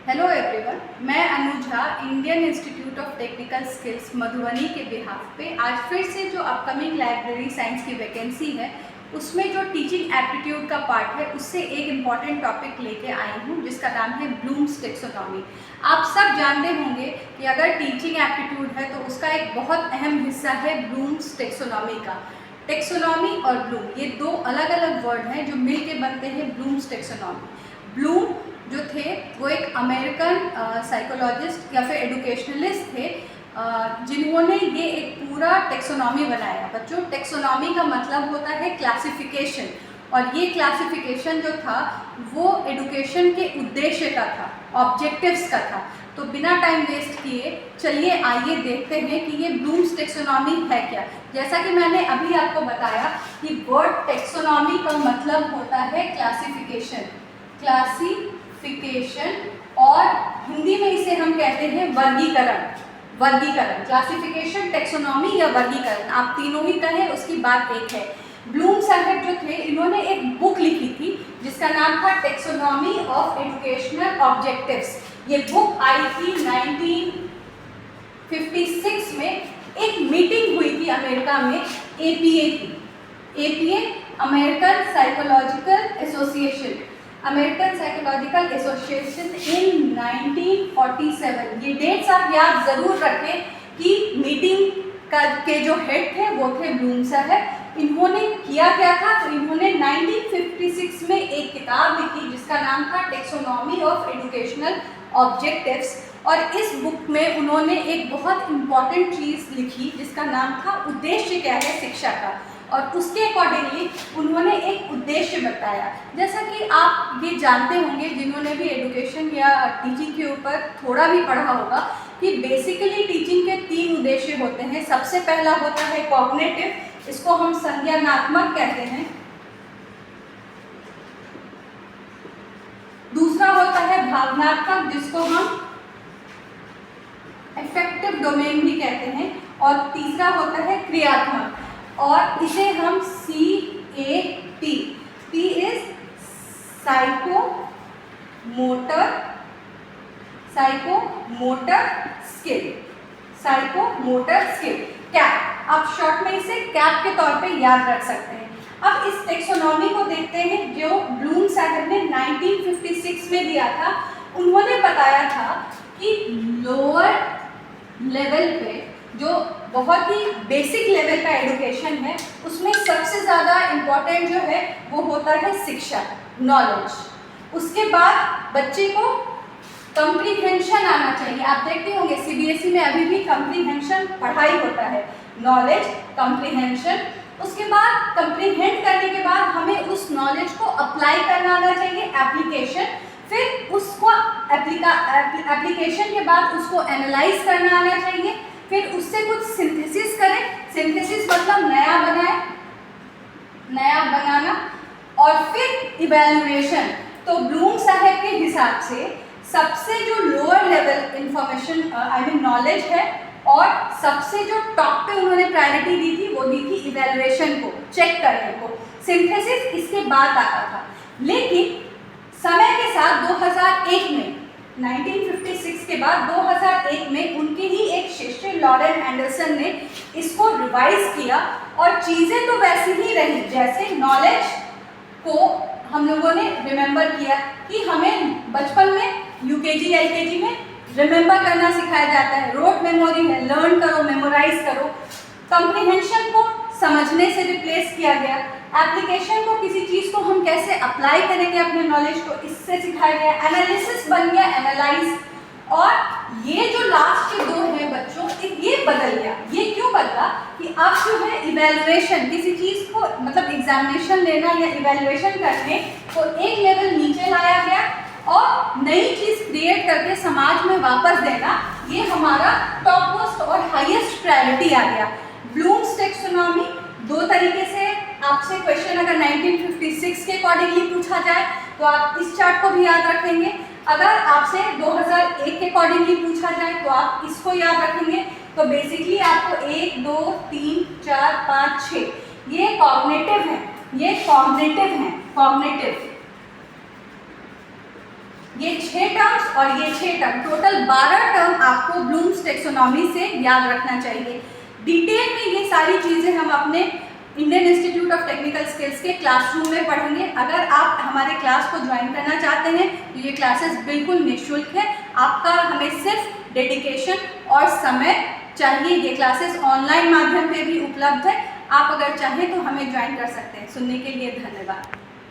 Hello everyone, मैं Anuja Indian institute of technical skills Madhubani के behalf पे आज फिर से जो अपकमिंग लाइब्रेरी साइंस की वैकेंसी है उसमें जो टीचिंग एप्टीट्यूड का पार्ट है उससे एक इम्पॉर्टेंट टॉपिक लेके आई हूँ जिसका नाम है ब्लूम्स टेक्सोनॉमी। आप सब जानते होंगे कि अगर टीचिंग एप्टीट्यूड है तो उसका एक बहुत अहम हिस्सा है ब्लूम्स टेक्सोनॉमी का। टेक्सोनॉमी और ब्लूम ये दो अलग अलग वर्ड हैं जो मिल के बनते हैं ब्लूम्स टेक्सोनॉमी। ब्लूम जो थे वो एक अमेरिकन साइकोलॉजिस्ट या फिर एडुकेशनलिस्ट थे जिन्होंने ये एक पूरा टेक्सोनॉमी बनाया। बच्चों, टेक्सोनॉमी का मतलब होता है क्लासिफिकेशन, और ये क्लासिफिकेशन जो था वो एडुकेशन के उद्देश्य का था, ऑब्जेक्टिव्स का था। तो बिना टाइम वेस्ट किए चलिए आइए देखते हैं कि ये ब्लूम्स टेक्सोनॉमी है क्या। जैसा कि मैंने अभी आपको बताया कि वर्ड टेक्सोनॉमी का मतलब होता है क्लासिफिकेशन, और हिंदी में इसे हम कहते हैं वर्गीकरण। क्लासिफिकेशन, टेक्सोनॉमी या वर्गीकरण, आप तीनों ही कहें उसकी बात एक है। ब्लूम साहब जो थे इन्होंने एक बुक लिखी थी जिसका नाम था टेक्सोनॉमी ऑफ एजुकेशनल ऑब्जेक्टिव्स। ये बुक आई थी 1956 में। एक मीटिंग हुई थी अमेरिका में, एपीए की, अमेरिकन साइकोलॉजिकल एसोसिएशन इन 1947। ये डेट्स आप याद जरूर रखें कि मीटिंग के जो हेड थे वो थे ब्लूम साहब। इन्होंने किया क्या था, तो इन्होंने 1956 में एक किताब लिखी जिसका नाम था टेक्सोनॉमी ऑफ एजुकेशनल ऑब्जेक्टिव्स, और इस बुक में उन्होंने एक बहुत इम्पॉर्टेंट चीज़ लिखी जिसका नाम था उद्देश्य क्या है शिक्षा का, और उसके अकॉर्डिंगली उन्होंने एक उद्देश्य बताया। जैसा कि आप ये जानते होंगे जिन्होंने भी एजुकेशन या टीचिंग के ऊपर थोड़ा भी पढ़ा होगा कि बेसिकली टीचिंग के 3 उद्देश्य होते हैं। सबसे पहला होता है कॉग्निटिव, इसको हम संज्ञानात्मक कहते हैं। दूसरा होता है भावनात्मक, जिसको हम अफेक्टिव डोमेन भी कहते हैं, और तीसरा होता है क्रियात्मक, और इसे हम CAT, P is psychomotor skill, cap. आप शॉर्ट में इसे कैप के तौर पे याद रख सकते हैं। अब इस टेक्सोनॉमी को देखते हैं जो ब्लूम साहब ने 1956 में दिया था। उन्होंने बताया था कि लोअर लेवल पे जो बहुत ही बेसिक लेवल का एजुकेशन है उसमें सबसे ज़्यादा इम्पॉर्टेंट जो है वो होता है शिक्षा, नॉलेज। उसके बाद बच्चे को कंप्रीहेंशन आना चाहिए। आप देखते होंगे CBSE में अभी भी कंप्रीहेंशन पढ़ाई होता है, नॉलेज, कंप्रीहेंशन। उसके बाद कंप्रीहेंड करने के बाद हमें उस नॉलेज को अप्लाई करना आना चाहिए, एप्लीकेशन। फिर उसको एप्लीकेशन के बाद उसको एनालाइज करना आना चाहिए। फिर उससे कुछ सिंथेसिस करें, सिंथेसिस मतलब नया बनाना, और फिर इवैल्यूएशन। तो ब्लूम साहब के हिसाब से सबसे जो लोअर लेवल इंफॉर्मेशन नॉलेज है, और सबसे जो टॉप पे उन्होंने प्रायोरिटी दी थी वो दी थी इवैल्यूएशन को, चेक करने को। सिंथेसिस इसके बाद आता था। लेकिन समय के साथ 2001 में, 1956 के बाद 2001 में उनके ही एक शिष्य लॉरेन एंडरसन ने इसको रिवाइज किया, और चीज़ें तो वैसी ही रही जैसे नॉलेज को हम लोगों ने रिमेंबर किया कि हमें बचपन में UKG LKG में रिमेंबर करना सिखाया जाता है, रोट मेमोरी है, लर्न करो, मेमोराइज करो। कंप्रीहेंशन को समझने से रिप्लेस किया गया। एप्लीकेशन को, किसी चीज़ को हम कैसे अप्लाई करेंगे अपने नॉलेज को, इससे सिखाया गया। एनालिसिस बन गया एनालाइज। और ये जो लास्ट के 2 हैं बच्चों, ये बदल गया। ये क्यों बदला कि अब जो है इवैल्यूएशन, किसी चीज़ को मतलब एग्जामिनेशन लेना या इवैल्यूएशन करने को एक लेवल नीचे लाया गया, और नई चीज़ क्रिएट करके समाज में वापस देना, ये हमारा टॉप मोस्ट और हाईएस्ट प्रायोरिटी आ गया। ब्लूम्स टेक्सोनॉमी 2 तरीके से आपसे क्वेश्चन अगर 1956 के अकॉर्डिंगली पूछा जाए तो आप इस चार्ट को भी याद रखेंगे। अगर आपसे 2001 के अकॉर्डिंगली पूछा जाए तो आप इसको याद रखेंगे। तो बेसिकली आपको 1 2 3 4 5 6 ये कॉग्निटिव है, ये 6 टर्म्स और ये 6 टर्म, टोटल 12 टर्म आपको ब्लूम्स टेक्सोनॉमी से याद रखना चाहिए। डिटेल में ये सारी चीज़ें हम अपने Indian institute of technical skills के क्लासरूम में पढ़ेंगे। अगर आप हमारे क्लास को ज्वाइन करना चाहते हैं तो ये क्लासेस बिल्कुल निःशुल्क है। आपका हमें सिर्फ डेडिकेशन और समय चाहिए। ये क्लासेस ऑनलाइन माध्यम पे भी उपलब्ध है। आप अगर चाहें तो हमें ज्वाइन कर सकते हैं। सुनने के लिए धन्यवाद।